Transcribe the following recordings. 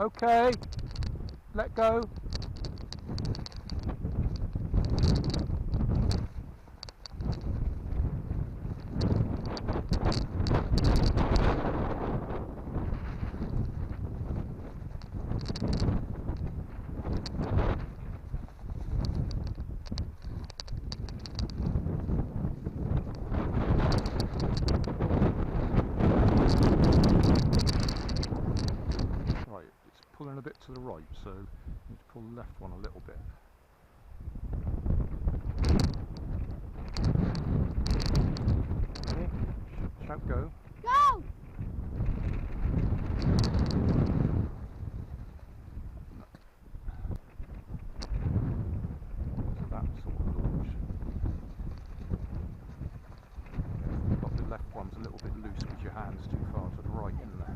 Okay, let go. Right, it's pulling a bit to the right, so you need to pull the left one a little bit. Ready? Shout go. Go! So that sort of launch. You've got the left one's a little bit loose because your hand's too far to the right, isn't there?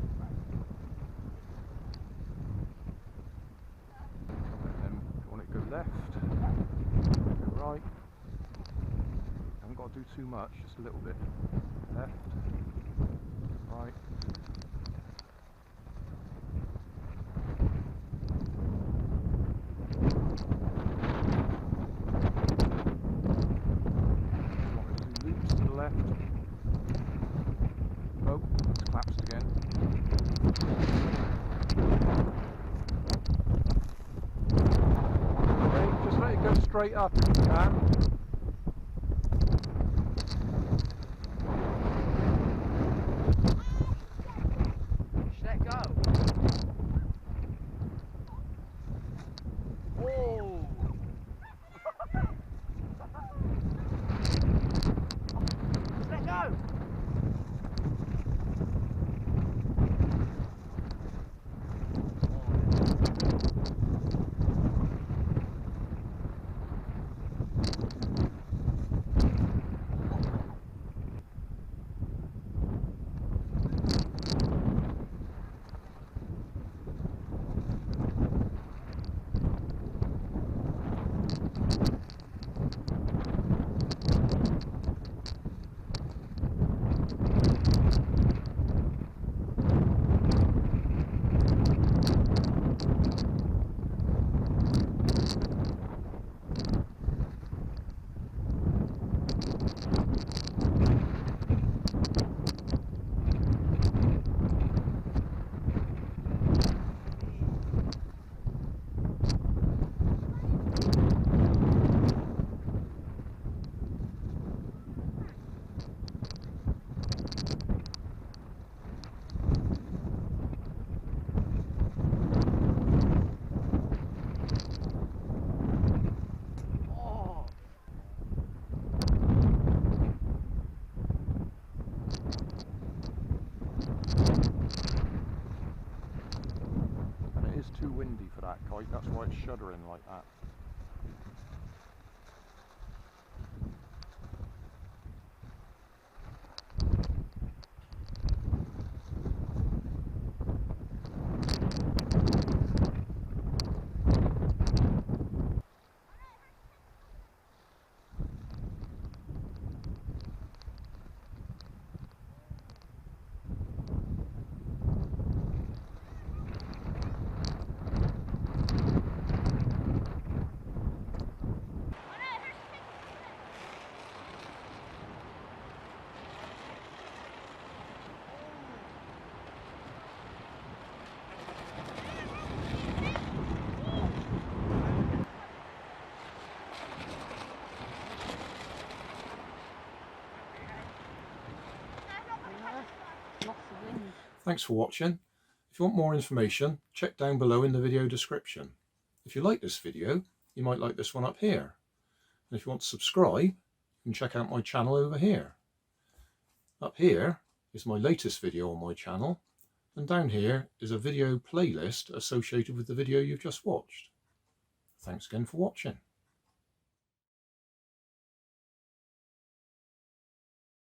And then if you want it to go left, go right. Haven't got to do too much, just a little bit. Left, right. Want it to do loops to the left. Oh, it's collapsed again. Okay, just let it go straight up if you can. Just let go. Oh! Just let go. It's too windy for that kite, that's why it's shuddering like that. Thanks for watching. If you want more information, check down below in the video description. If you like this video, you might like this one up here. And if you want to subscribe, you can check out my channel over here. Up here is my latest video on my channel, and down here is a video playlist associated with the video you've just watched. Thanks again for watching.